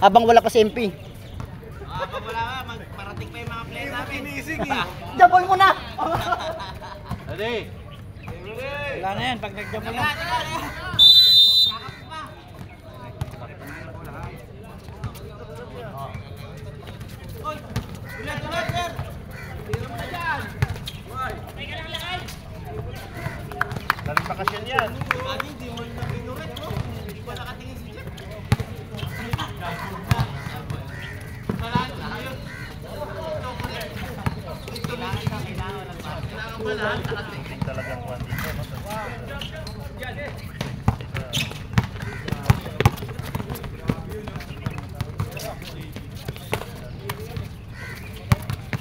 Habang wala pa si MP. Habang wala ka, parating pa yung mga play namin. Jabol mo na! Adi! Wala na yan, pag nag-jabol na. Daling bakasyon yan. Hindi mo na pinurit mo. Hindi pa nakatingin si Jeff. Talagang kwan dito, no?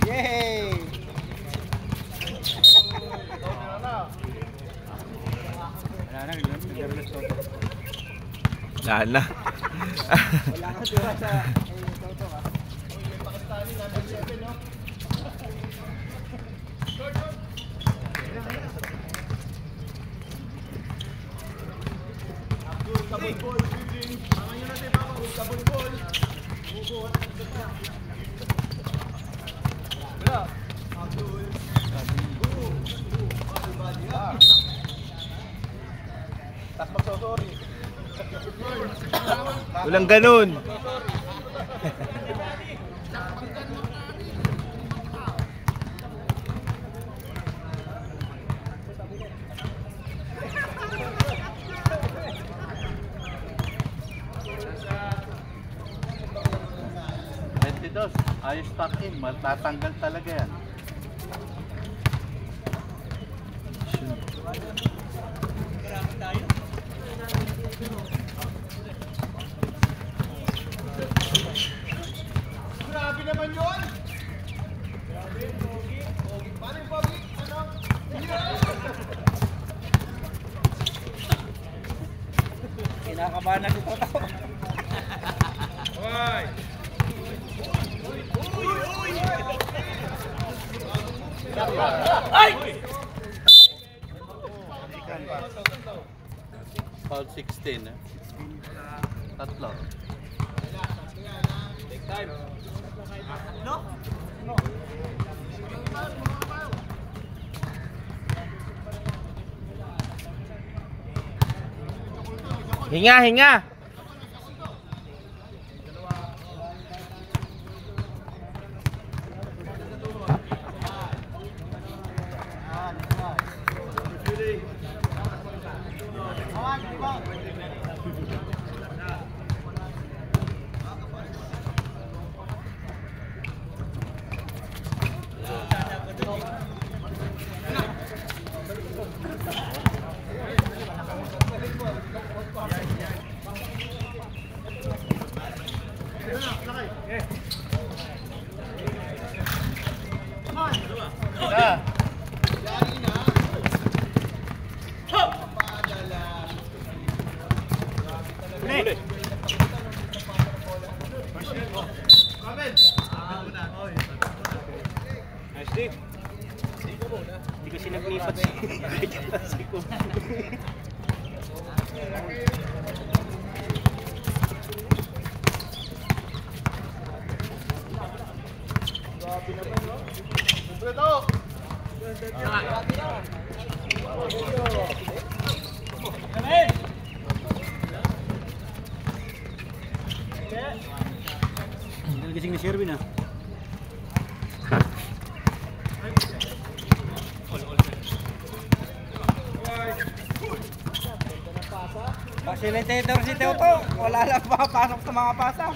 Yay! Wala na. Wala ka tira sa Toto ha. Walang ganun. Ayos takin, matatanggal talaga yan. Grabe naman yun! Paano yung public? Ano? Kinakabahan na si Toto. Hoy! Ay! Foul 16 eh. Tatlo. Take time. No? No. Hinga, hinga. Hindi kasi naglipat si ko. Gising ni Sherwin ah. Facilitator si Toto, wala lang makapasok sa mga pasa.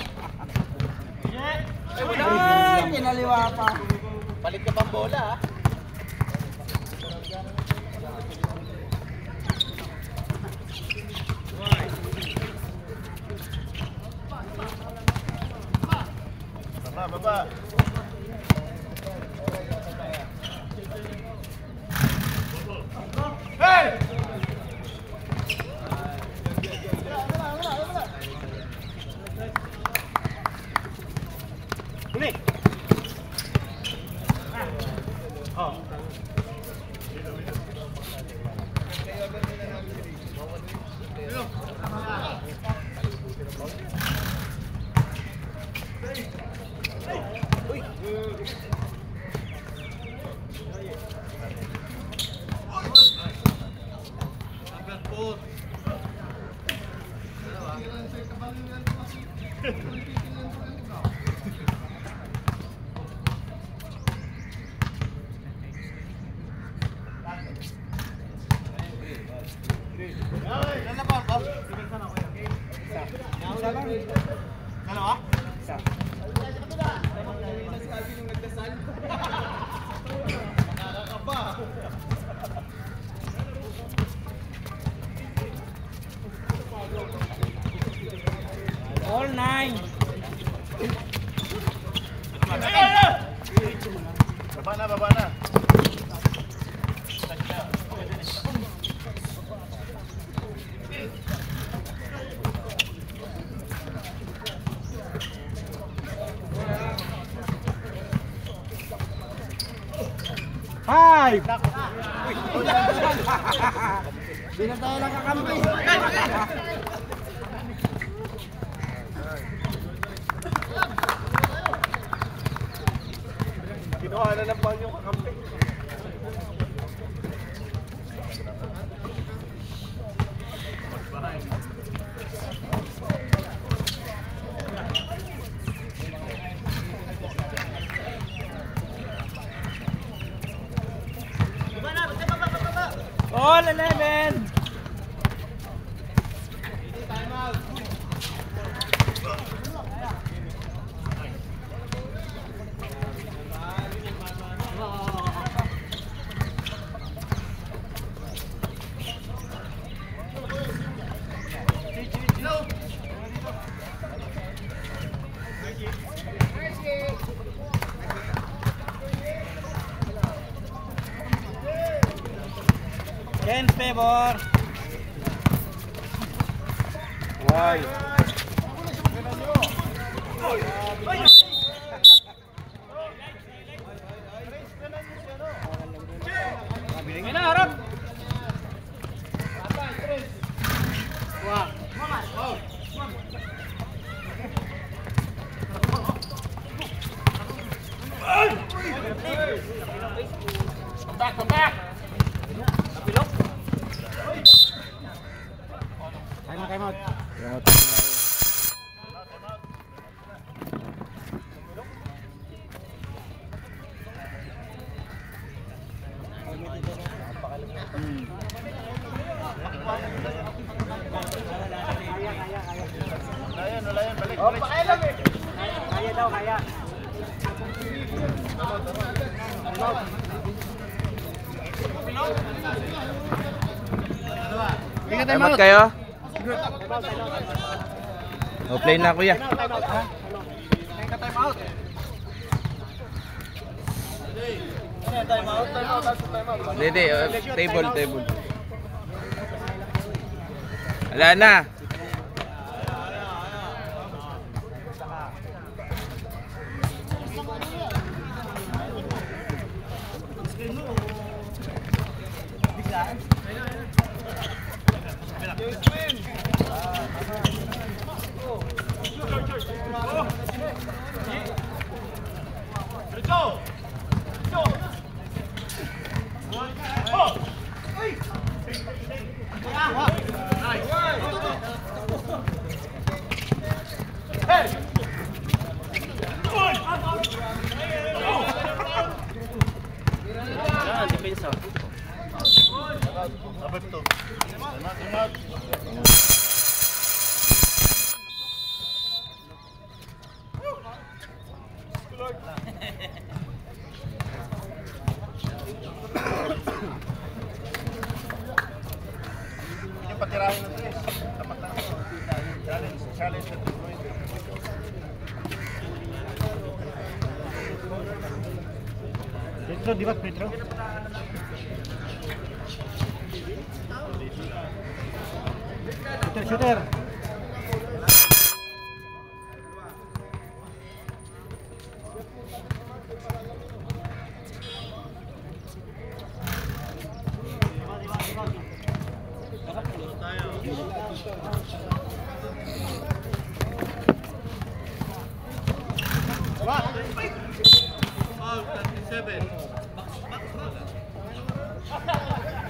Ay, pinaliwa pa. Palit ka pang bola ah. Baba. Hey! Ini. Oh. All 9. Baba na. 5. Di na tayo nakakampi. Kinuha na ng ball yung kakampi. All 11. Ken favor. Why? Bilingin na harap. Wah. Come back. Time out. Wala yan, balik. Oh, pakailan eh. Kaya daw, kaya. Time out kayo? O, play na kuya. Hindi, table. Wala na. Yung patirahin ng tres. Tapat na. Challenge na 3 points. Petro, di ba Petro? Shooter.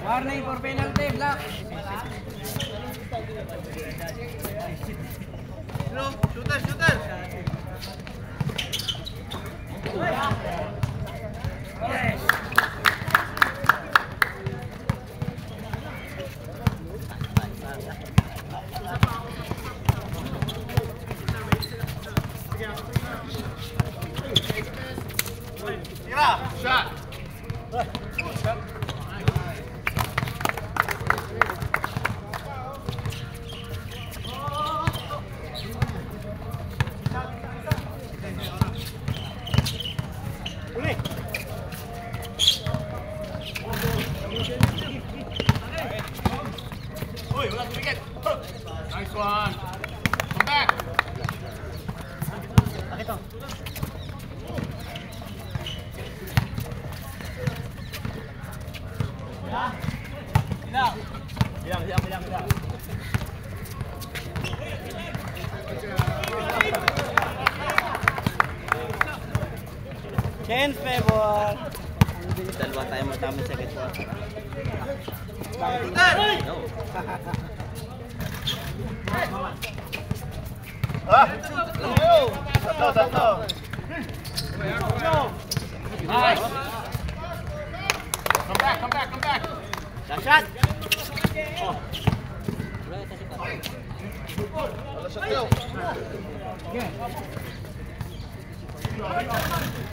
Warning for penalty, black. Ulo, shooter, shooter! Tira! Shot! Uy, wala tumikit! Nice one! Come back! Chance favor. Dalawa tayo matama sa second one. Ah! Tatlo, tatlo! Nice! Come back, come back, come back! Shot! Wala shot daw.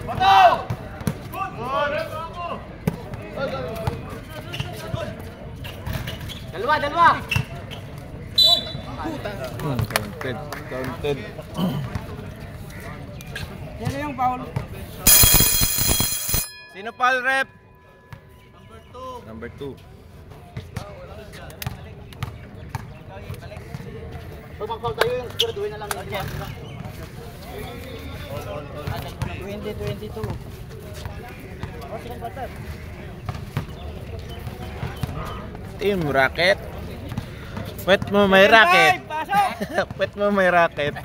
Bato! Dalawa, dalawa! Counted. Counted. Yan yung foul. Sino foul rep? Number 2. Pag mag-foul tayo, yung siguraduhin na lang yung Jeff. 2022. Team Racket. Pwet mo may racket. Pasok! Pwet mo may racket.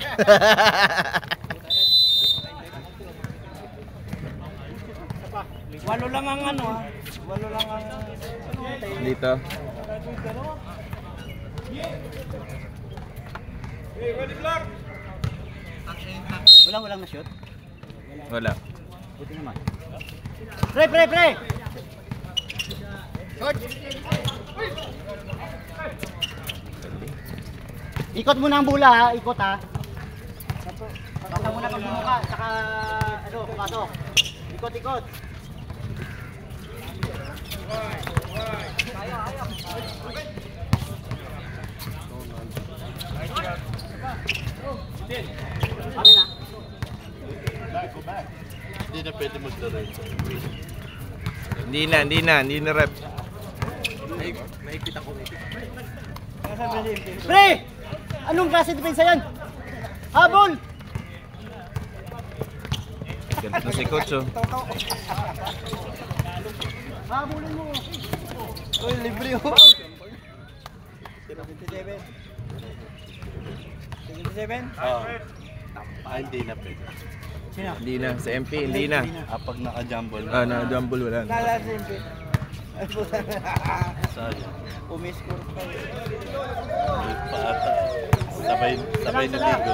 Walo lang ang ano ha. Walo lang ang... Dito. Walang na shoot. Wala. Buti naman. Pre, pre, pre! Ikot mo na ang bula ha, ikot ha. Basta mo na pag bumuka, saka ano, pasok. Ikot, ikot. Kami na. Hindi na pwede maglaro. Hindi na rep. Pre! Anong klase depensa yan? Habol! Ganito na si Coach oh. Habulin mo. Uy, libre oh. 77. 77? Hindi na pwede. Sino? Hindi na. Sa MP, hindi na. Pag naka-jumble, Ah, na-jumble wala na. Nala simple. Ay puta. sayang. Umiscore pa. Paata. Sabay na ligo.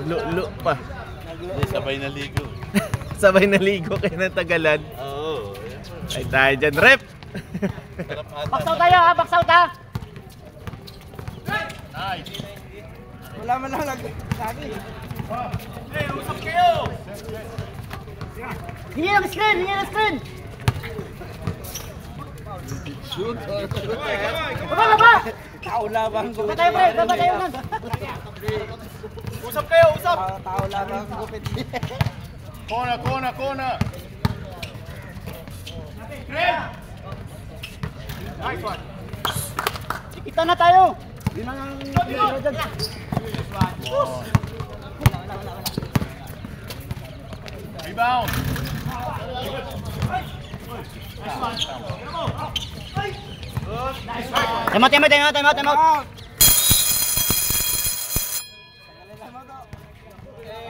Naglulo pa. Hindi, sabay na ligo. Sabay na ligo kayo ng tagalan. Oo. Ay tayo dyan, rep! Sarap ata. Baksaw tayo ha, baksaw ta! Nice. Wala man lang nagsabi. Hey, usap kayo! Hingi ang screen, hingi ang screen! Shoot! Baba, baba! Tao labang Baba gupit. tayo pre, baba tayo nun! Usap kayo, usap! Tao labang gupit. Kona, kona, kona! Greg! Nice one! Kita na tayo! Yun ang... Rebound! Time out!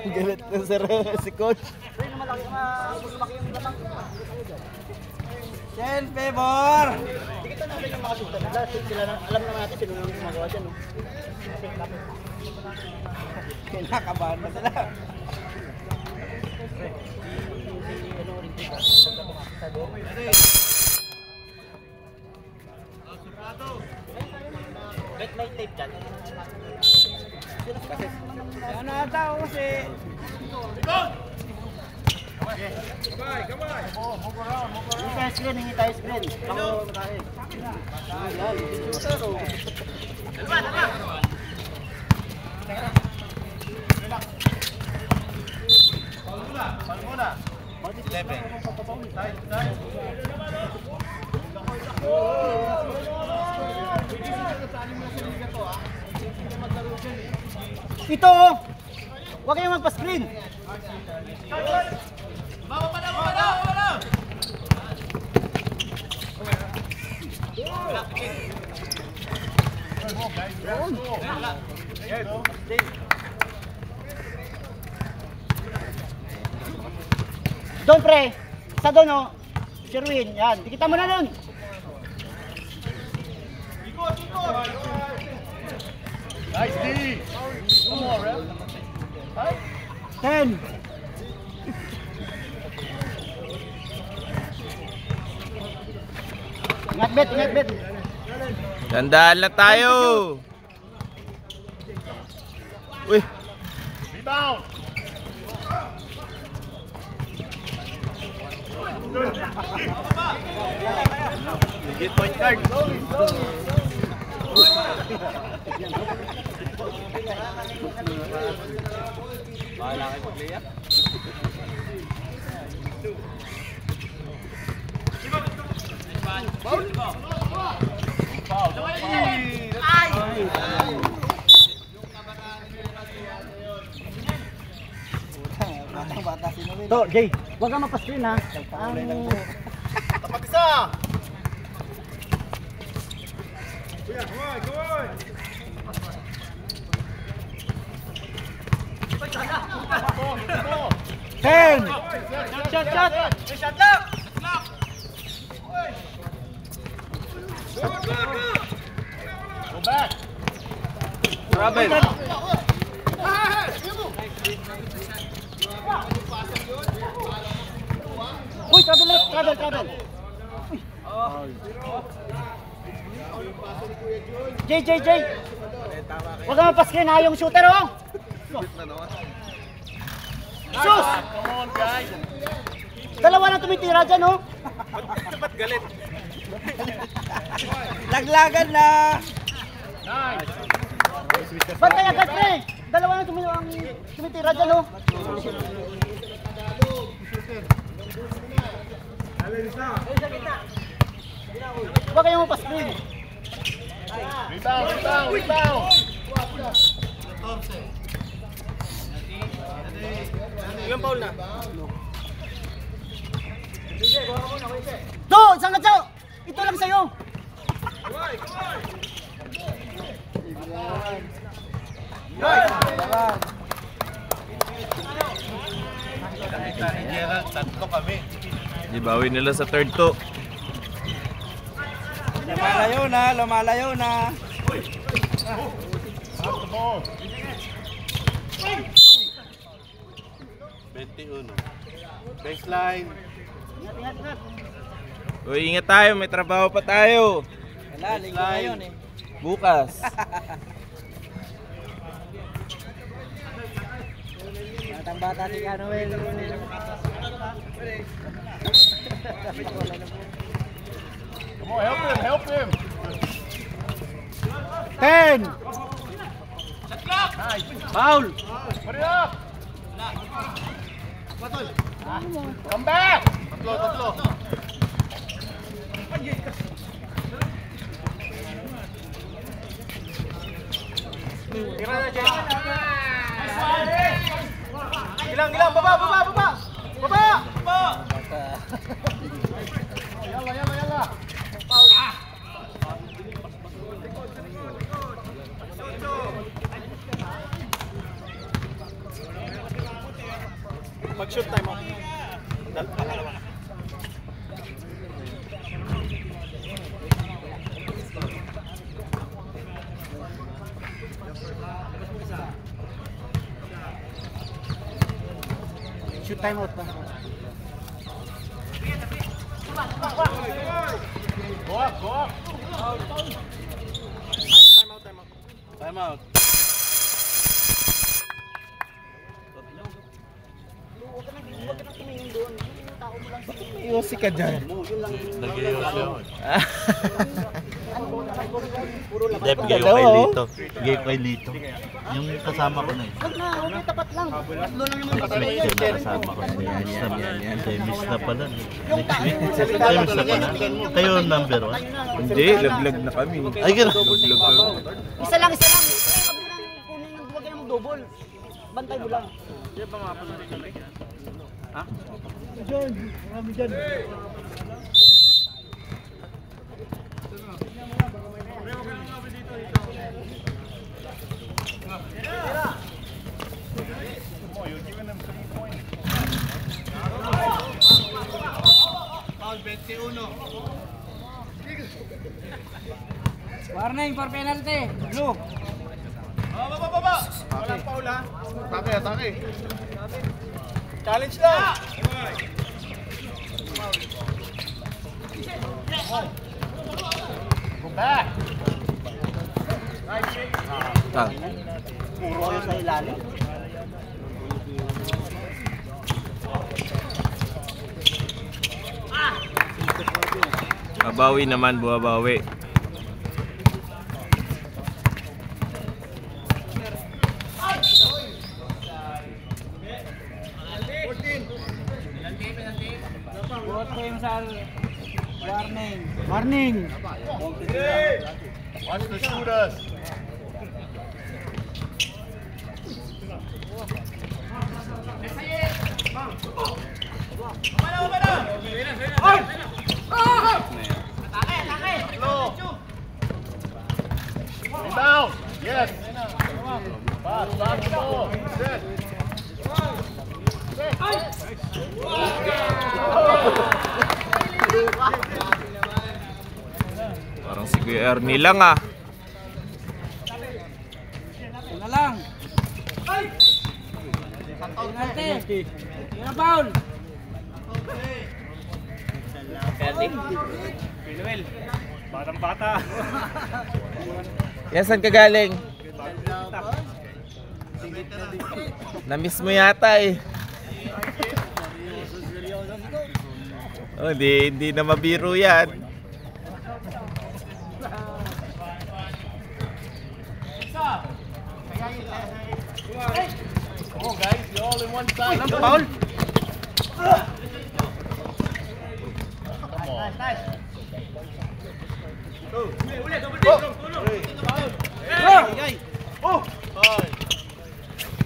Galit na si Coach. Chance favor. Alam naman natin sino yung gumagawa dyan. Kinakabahan na sila. Bet may tape dyan. Ano ata ako kasi... Hingi tayo screen, hingi tayo screen. Hello. Ito, huwag kayong magpa-screen. Doon pre, sa doon o, Sherwin, yan, dikita mo na doon. Nice D. Come on, ref. 10. Ingat bet, ingat bet. Tandaan lang tayo. Uy. Rebound. Get point guard. Batang-bata si Noel. To, Jay, huwag kang magpa-screen ha. Tapat isa. Yeah, come on, come on. Ten. Shot lang. Go back. Robin. Uy, travel left, travel. Jay. Huwag kang magpa-screen ha, yung shooter oh. Sus! Come on, guys. Dalawa na tumitira dyan oh. Ba't galit? Laglagan na! Nice. Bantay agad pre! Dalawa na tumitira dyan oh. Huwag kayong magpa-screen. Rebound. Ilang foul na? Do! Isang gatsaw! Ito lang sa'yo! Tatlo kami. Ibawin nila sa third to. Lumalayo na. Pass the ball. 21. Baseline. Ingat. Uy, ingat tayo. May trabaho pa tayo. Wala, linggo na yun eh. Bukas. Batang-bata si Noel. Come on, help him. 10! Nice. Foul! Put it up. Come back. Tatlo. Gilang, baba! Yalla. Mag-shoot time mo. Shoot time out pa. Go up, go up. Time out. Huwag ka nang tumingin doon. Yung tao mo lang sa Iyosi ka dyan. yun lang. Puro Hindi, lakas. bigay ko kay Lito. Bigay ko kay Lito. Yung kasama ko na eh. Huwag na, huwag na, tapat lang. Tatlo lang naman kasi Yung player. kasama ko. Miss na pala. Miss na pala. Yung tao, Miss na pala. Kayo number 1. Hindi, laglag na kami. Ay, gano'n. Laglag kami. Isa lang, isa lang. Kaya kabilang kunin yung huwag kayong double. Bantay mo lang. Diyan, marami dyan. Warning for penalty. Blue. Walang foul ha. Atake, atake. Challenge lang. Go back. Puro kayo sa ilalim. Babawi naman, bumabawi. Buhat ko yung sa warning. Warning. Watch the shooters. Rebound. Yes. Pass, pass the ball. Set. Parang si Kuya Ernie lang ah. Ito na lang. Penalty. Yung foul. Batang bata. Yan, saan ka galing? Na-miss mo yata eh. Oh, hindi na mabiro yan. Come on, guys. You're all in one side. Foul. Come on.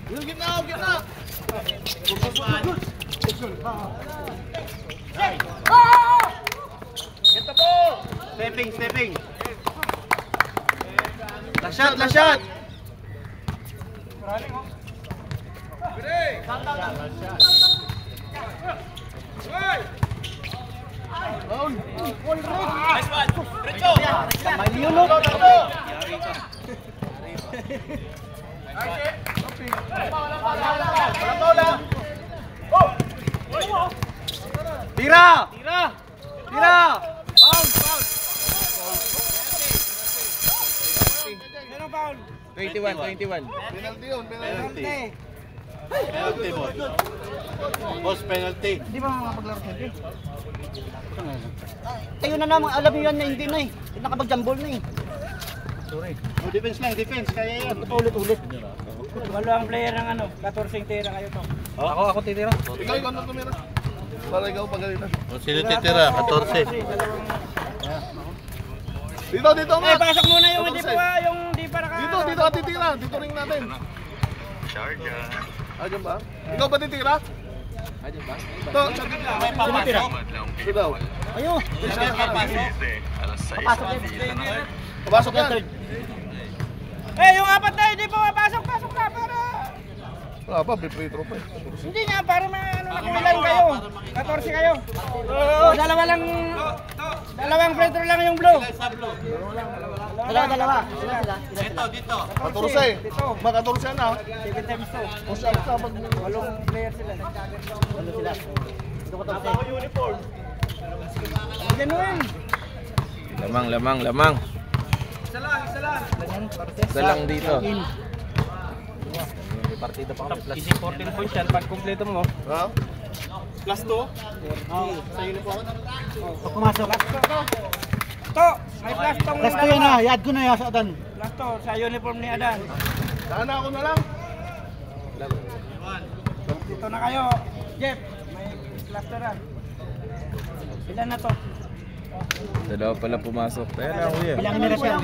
Yung gitna, gitna. Get the ball. Stepping, stepping. Last shot, last shot. Tira! Tira! Tira! Foul, foul. Meron foul. 21, 21. Penalty yun, penalty. Penalty. Penalty mo. Boss, penalty. Hindi ba makapaglaro sa hindi? Tayo na naman, alam niyo yan na hindi na eh. Nakapag-jambol na eh. Oh, defense lang, defense. Kaya yan. Ulit-ulit. Walo ang player ng ano, 14 tira kayo to. Ako titira. Ikaw, ikaw na tumira. Para ikaw pagalitan. O, sino titira? 14. Dito, dito nga. Eh, pasok muna yung hindi pa, yung hindi pa naka... Dito, dito ka titira. Dito ring natin. Diyan ba? Ikaw ba titira? Diyan ba? Ito, may papasok. Ito daw. Ayo. Papasok yan. Papasok yan. Eh, yung apat na hindi pa mapasok, pasok na para... Wala pa, free throw pa eh. Hindi nga, para ilan kayo. 14 kayo. Dalawang free throw lang yung blue. Dalawa. Sila. Dito. 14. Mag-14 na. 7 times 2. Push up ka pag... 8 player sila. Ano sila? Ito ko tapos Ganun. Lamang. Isa lang. Isa lang dito. Easy 14 points yan pag kumpleto mo. Ha? Plus 2. sa uniform. Pag pumasok. To, may plus 2 Last ko yan na, i-add ko na yan sa Adan. Plus 2 sa uniform ni Adan. Sana ako na lang. Dito na kayo. Jeff, may plus 2 na. Ilan na to? Dalawa pala pumasok. Kaya na kuya. Bilangin nila siya.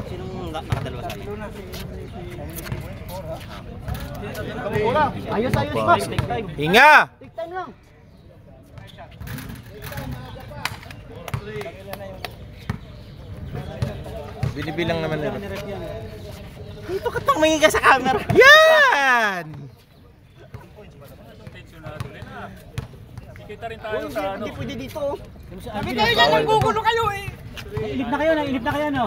Sinong nakadalawa sa atin? Ayos, Max. Hinga! Take time lang. Binibilang naman nila. Dito ka tumingin ka sa camera. Yan! Hindi pwede dito. Sabi kayo dyan, nanggugulo kayo eh. Inip na kayo, no?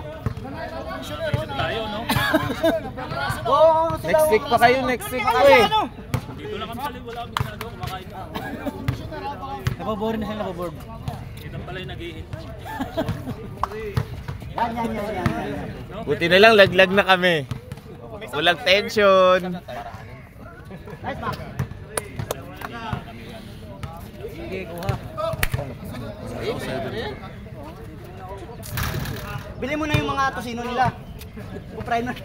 Next week pa kayo, next week pa eh. Nababoard na sila, nababoard. Yan. Buti na lang, laglag na kami. Walang tension. Nice, Max. Sige, kuha. Bili mo na yung mga tosino nila. Kuprain na.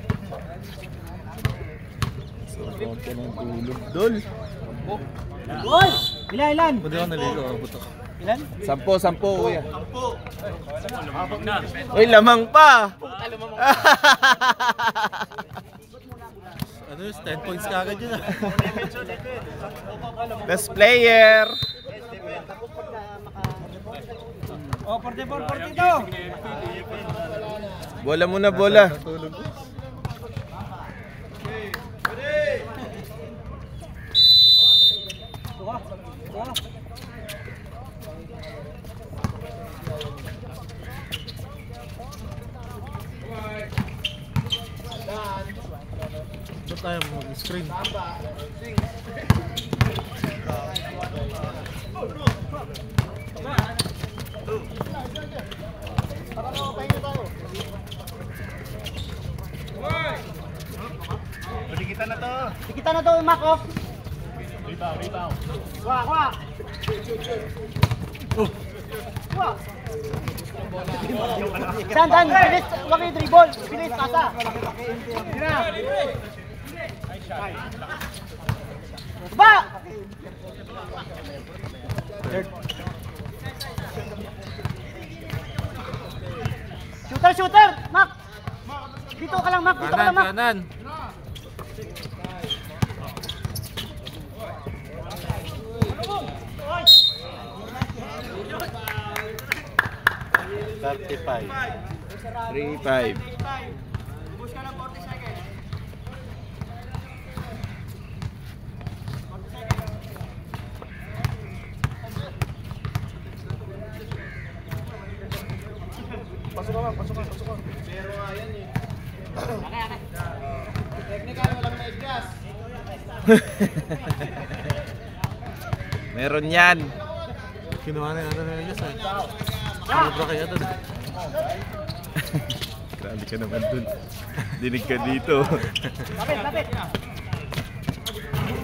Dol. Gol! Ilan? Pwede ako naligo, butok. Ilan? 10 kuya. Uy, lamang pa. Ano yun, 10 points ka agad yun ah. Best player. Oh, 44-42. Bola muna, bola. Ito tayo mag-screen. Dikita na to, Mac, oh. Rebound. Kuha. Dan, bilis, wag yung dribble. Bilis, pasa. Ba! Shooter, Mac. Dito ka lang, Mac. Kanan. 35. 3-5. Pasok ka. Technical, walang na-adjust. Meron yan. Kinuha na yung ano na yun sa'yo. Sobra kaya doon. Grabe ka naman dun. Dinig ka dito. Lapit.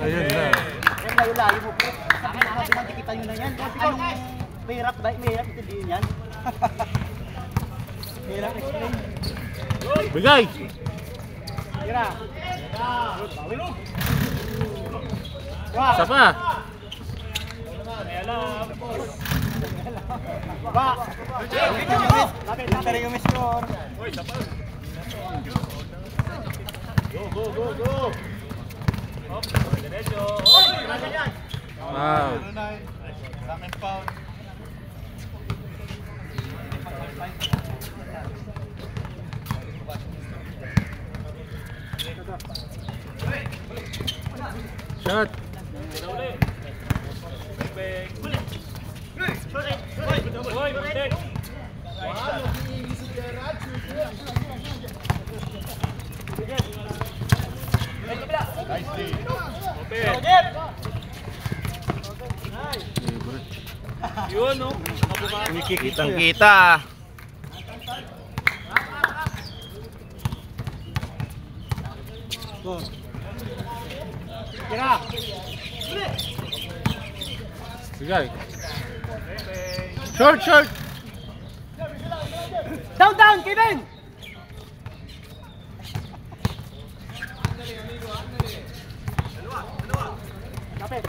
Ayun na. Yan, layo mo po. Sabi ng tikita nyo na yan. Anong mahirap intindihin yan? Mahirap explain. Bigay! Tira. Isa pa! Lapit yung score. Go! Wow. Shot. Yun, no? Kitang kita. Tira! Sige. Short, short. Down, down, Kevin! Kapit.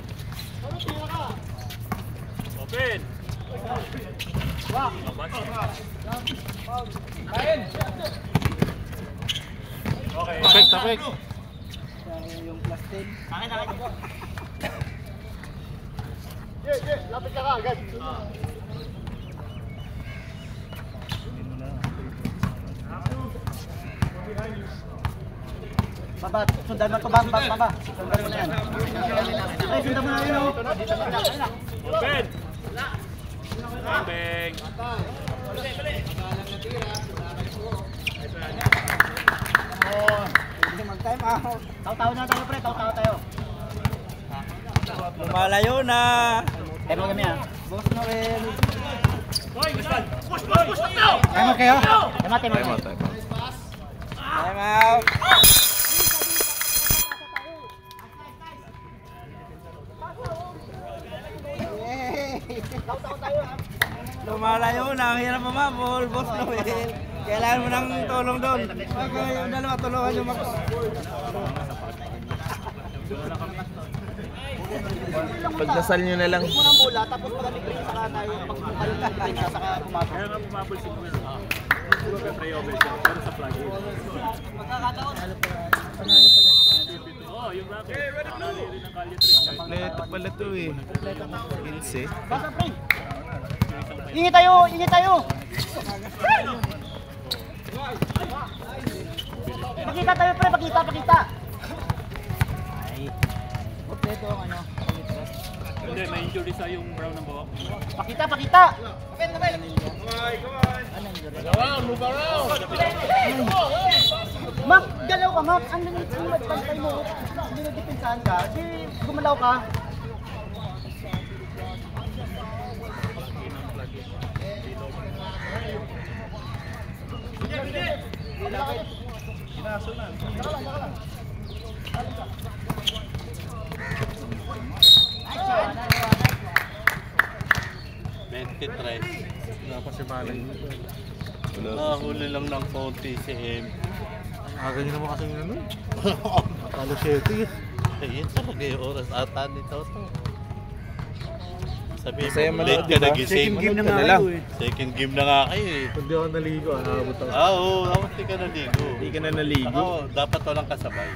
Open. Tapik, tapik. Yung plus 10. Lapit ka agad. Baba, sundan mo ito, baba. Sundan mo na yan. Ay, sundan mo na yun. Open. Open. Hindi mag-time out. Taw-taw na tayo, pre. Taw-taw tayo. Lumalayo na. Pero kami ah. Boss Noel. Push! Time kayo? Time out. Time out, time out. Time out. Lumalayo na. Ang hirap mamabol. Boss Noel. Kailangan mo ng tulong doon. Pag yung dalawa, tulungan yung Pagdasal nyo na lang. Mo ng bola, tapos pag-aligrin sa tayo, pag-aligrin sa saka pumasok. Kaya nga pumabol si Kuya. Pre over siya, pero sa flag. Oo, yung rapid. Nali rin ang kalye 3. Kompleto pala to eh. 15. Basta, pre. Ingi tayo, ingi tayo. Pakita tayo, pre, pakita. Kompleto ang ano. Hindi, may injury sa yung brown ng bawak. Pakita. Mac, galaw ka, Mac. Ang nangyayari, pantay mo. Dinidepensahan ka. Di, gumalaw ka. Wala pa si Malay. Nakahuli lang ng konti si M. Aga nyo naman kasi yun ano? Talo 7 eh. Ayun talaga yung oras ata nito to. Sabi Masaya mo, manood, late ka diba? nagising. Second game na nga kayo eh. Second game na nga kayo eh. Hindi ako naligo, nakabot ako. Oo, dapat di ka naligo. Hindi ka na naligo. Oo, dapat walang kasabay.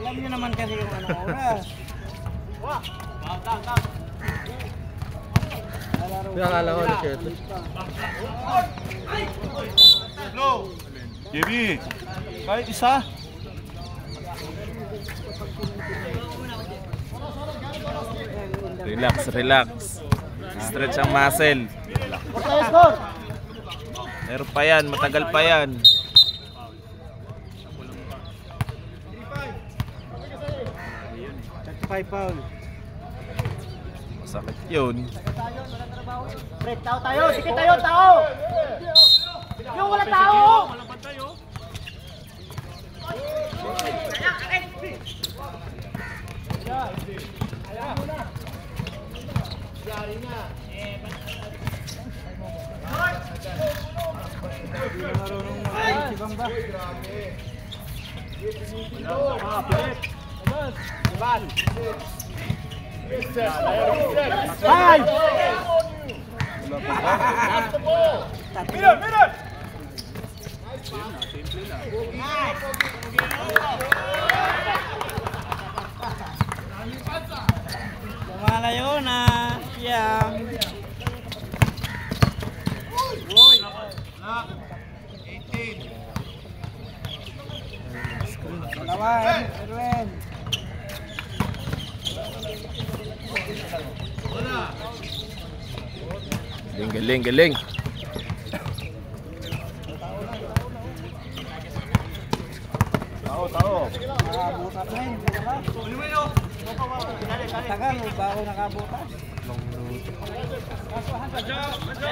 Alam niyo naman kasi yung ano oras. Nakakala ko na 7. Jimmy, kahit isa. Relax. Stretch ang muscle. What's tayo score? Meron pa yan, matagal pa yan. Masakit yun. Pre, tao tayo. Sige tayo, tao. Yung wala tao. Walang pantay, oh. Bye. Lumalayo na. Siyam. Kawan, Erwin. Galing, galing. Nakabutas na yun. Tagal, ba ako nakabutas?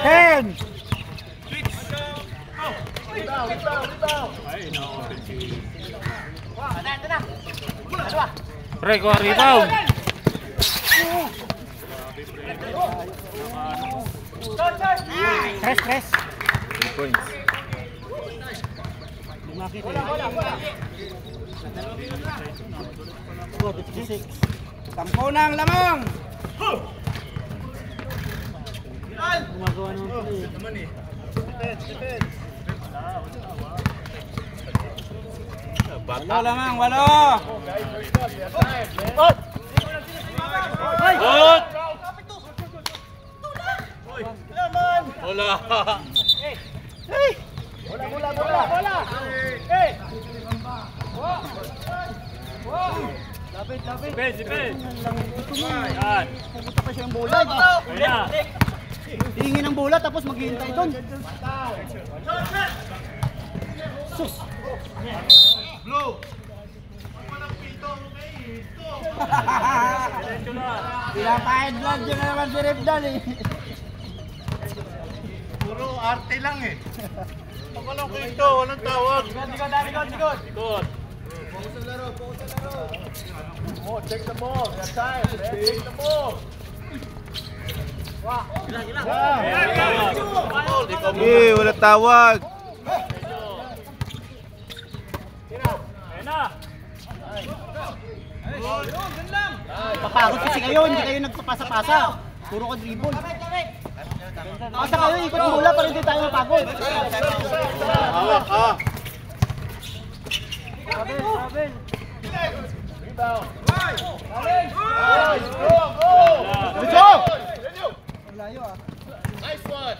10! Pre, kuha rebound. Stress. 3 points. Sampo na ang lamang! Walo lamang, walo! Good! Wala. Pupunta pa siya yung bola. Hingin ng bola tapos maghihintay doon. Sus! Pinapahid lang dyan na naman si Ripdal eh. Puro arte lang eh. Pag walang kwento, walang tawag. Likod. Check the ball. We have time. Check the ball. Wala tawag. Papagod kasi kayo, hindi kayo nagpapasa-pasa. Puro ka dribble. Basta kayo, ikot yung bola para hindi tayo mapagod. Hawak ka. Nice one.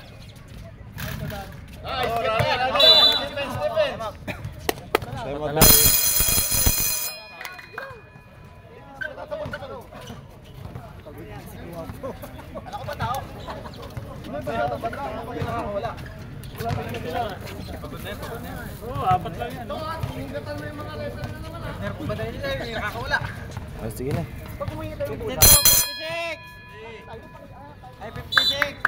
Sige na. 52, 56! Ay, 56!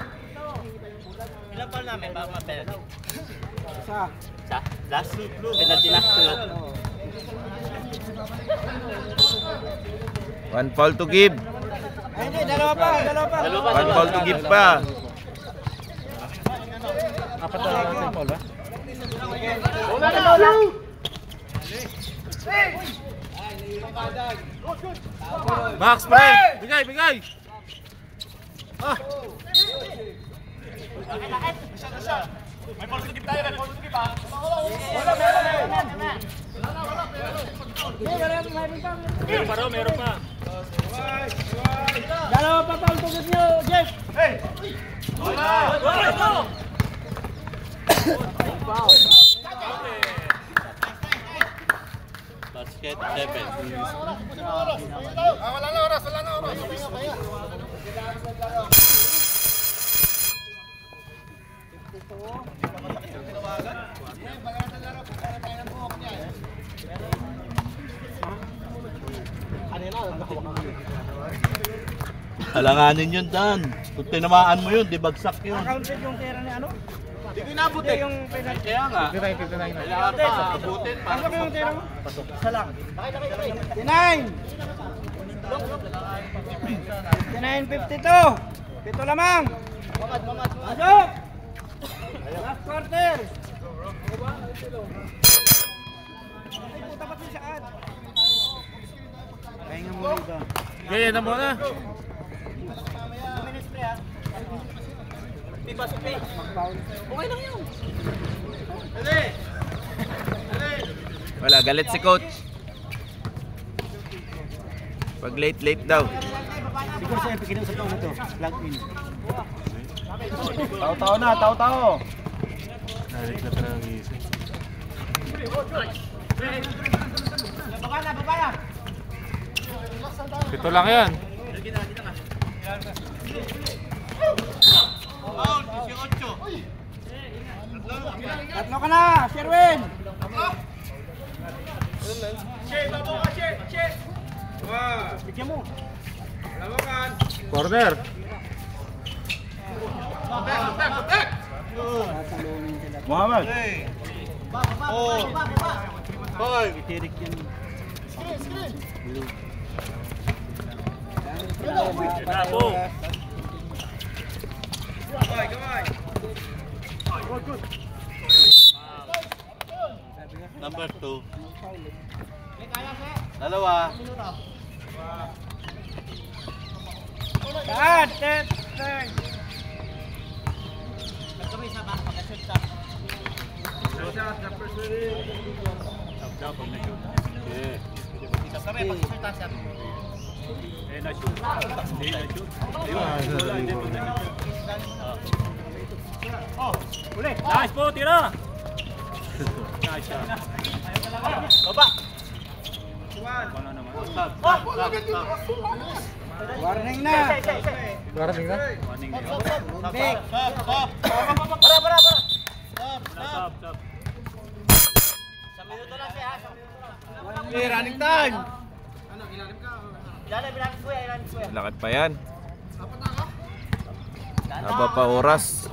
Ilan pa namin bago ma-penalty? Isa. Sa? Last? Penalty last to. 1 foul to give. Ay, hindi, dalawa pa. 1 foul to give pa. Max, pre! Bigay! Meron pa. Dalawa pa ang tugot nyo, Jeff! Basket 7. Wala na oras. Alanganin yun, Dan. Kung tinamaan mo yun, di bagsak yun. Accounted yung tira ni ano? Di ko inabot Hindi, yung penalty. Kaya nga. Kailangan pa abutin para Ano ba yung tira mo? Isa lang. 59! 52! Pito lamang! Masok! Last quarter! Ay, puta ba't yung saan? Kaya nga mo dito. Gaya na muna. Wala, galit si coach. Pag late daw. Siguro sa'yo, pikinusap mo ito. Plug in. Tao na. Narik na pa ng isip. Pito lang yan. Tatlo ka na, Sherwin! Bigyan mo. Corner. Muhammad. Hoy! Itirik yun. Number 2. Dalawa. Daan! Ten! Okay. Nice po, tira! Nice shot. Baba! Warning na! Warning na? Big! Eh, running time! Lakad pa yan. Haba pa oras.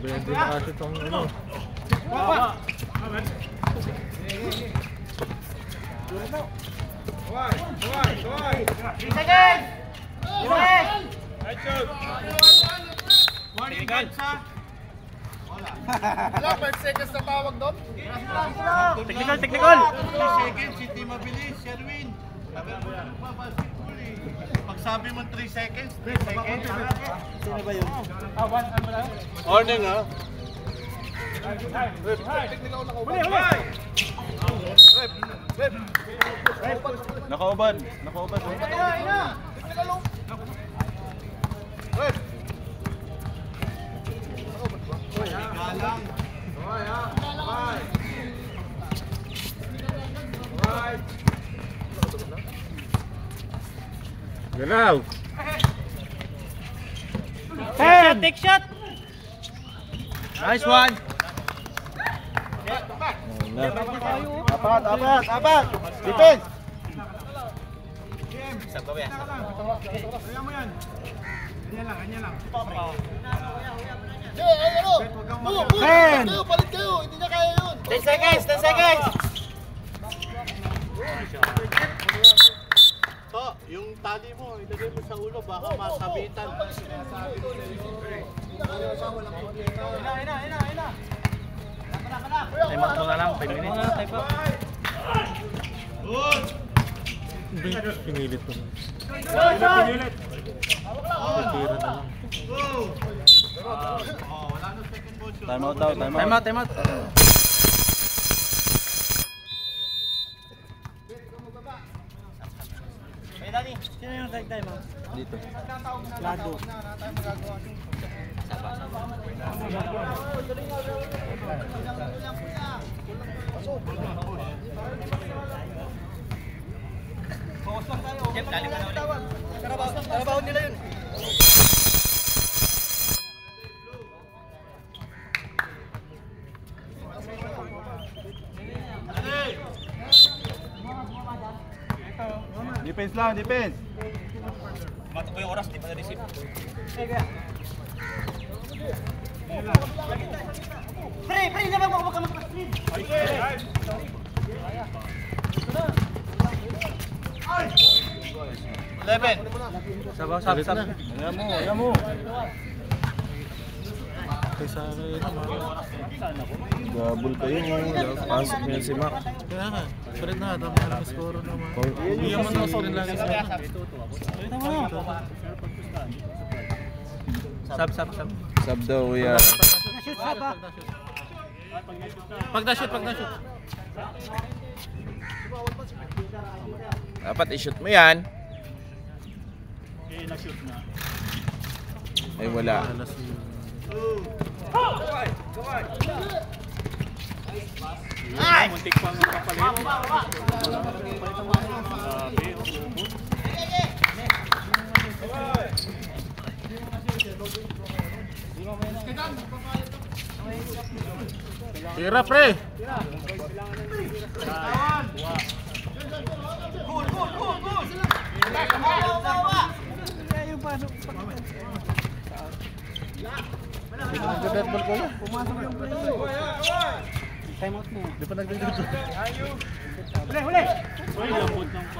Hindi nakashoot ang ano. Wala, 5 seconds na tawag doon. Technical! 3 seconds, hindi mabilis, Sherwin. Sabi mo na magbabasketball eh. Pag sabi mo 3 seconds, 3 seconds. Sino ba yun? Warning ha? Nakauban. Galaw. Take shot! Nice one! Apat! Defense! Ten! Palit kayo, hindi na kaya yun. 10 seconds! So, yung tali mo, ilagay mo sa ulo, baka masabitan. Time out na lang, 5 minutes. Time out. Pinilit ko. Time out daw, time out. Sino yung time out? Dito. Lado. Karabaho nila yun. Defense lang, defense. Matok ko yung oras, di pa na-receive. Pre, naman mo ka mag-screen. Eleven. Sabaw. Ayan mo. Gabol kayo mo. Pasok niya si Mac. Kaya nga, palit na, tama na lang score naman. Hindi naman ako screen lagi sa akin. Sab. Sub daw yan. Pag na-shoot. Dapat i-shoot mo yan. Ay, wala. Alas yun. Muntik pang kapalit. Tira, pre! Nag-dead ball ko na. Pumasok yung play. Time out mo. Di pa nag-dead ball. Huli! Uy, lambot ng pa.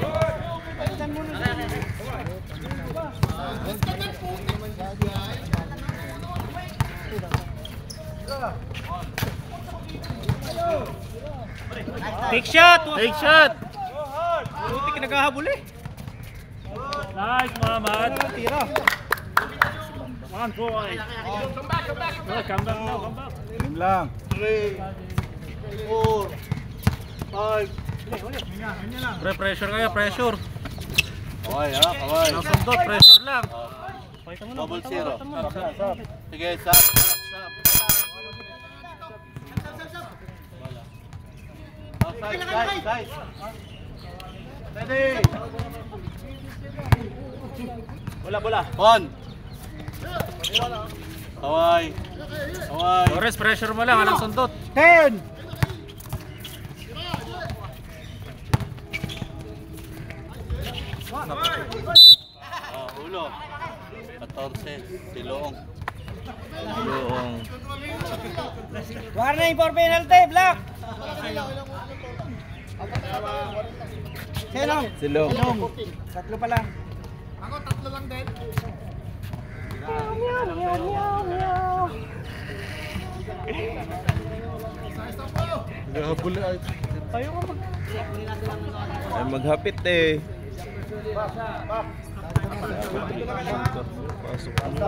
Take shot! Take shot! Buti ka naghahabol eh. Nice, Muhammad. Tira. 1, 4, 8. Come back now, come back. Game lang. 3, 4, 5. Pre, pressure kayo, pressure. Kaway ha, kaway. Ang sundot, pressure lang. Double zero. Sige, stop. Guys. Ready. Bola. On. Kaway. Torres, pressure mo lang, alang sundot. 10! Ulo. 14, Siloong. Warning for penalty, Black! Silong. Silong. Tatlo pa lang. Ako, tatlo lang din. Naghahabol ay. Ay, maghapit eh. Pasok mo.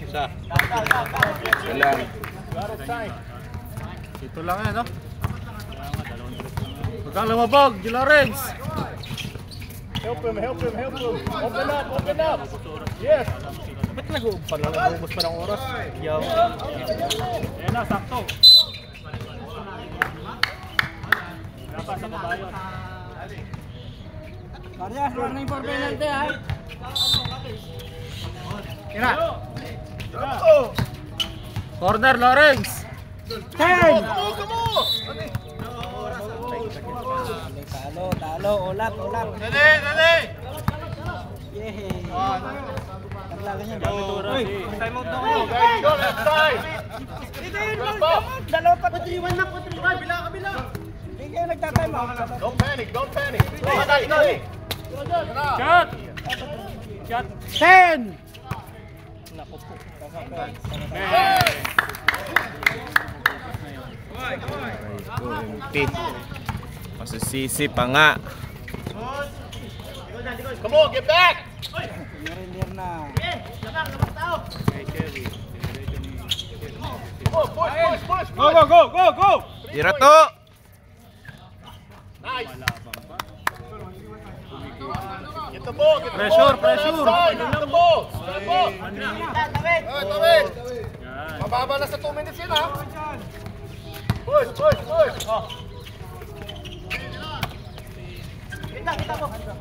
Isa. Wala. Ito lang yan, no? Huwag kang lumabog, Gilarens! Help him. Open up. Yes. Ba't nag-ubos pa ng oras? Yaw. Ayan na, sakto. Napa sa kabayo. Marias, warning for penalty, ha? Tira. Corner, Lawrence! 10! Talo, ulat. Dali! Yehey. Karlagan niya. Uy, time out na ako. Go left side. Dito yun, dalawa pa. 4-3-1 na, 4-3-1. Bila. Hindi kayo nagtatime out. Don't panic. Shot! 10! Naku po. Pit. Masisisi pa nga. Come on, get back. Nirilir na. Come on, push. Go! Tira to! Nice. Get the ball. Pressure! Get the ball. Tawid. Mababa na sa 2 minutes yun, ha? Push.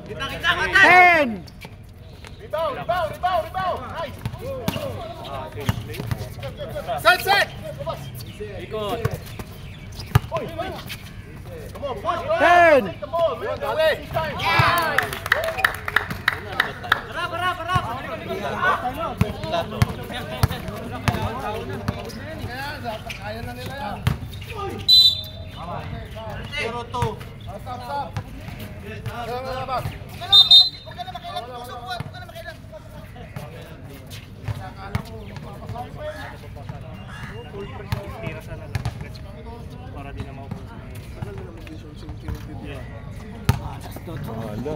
Kita. 10! Rebound. Nice. Set. Ikot. Come on, push. 10! Take the ball. Dali. Kaya na nila yan. Pero to. Stop. Kailangan na labas. Tira sana lang. Para di na maupos. Wala.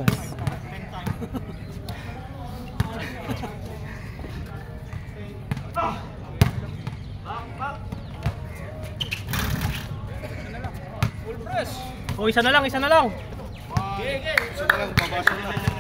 O, isa na lang. Sige. Babasa na lang.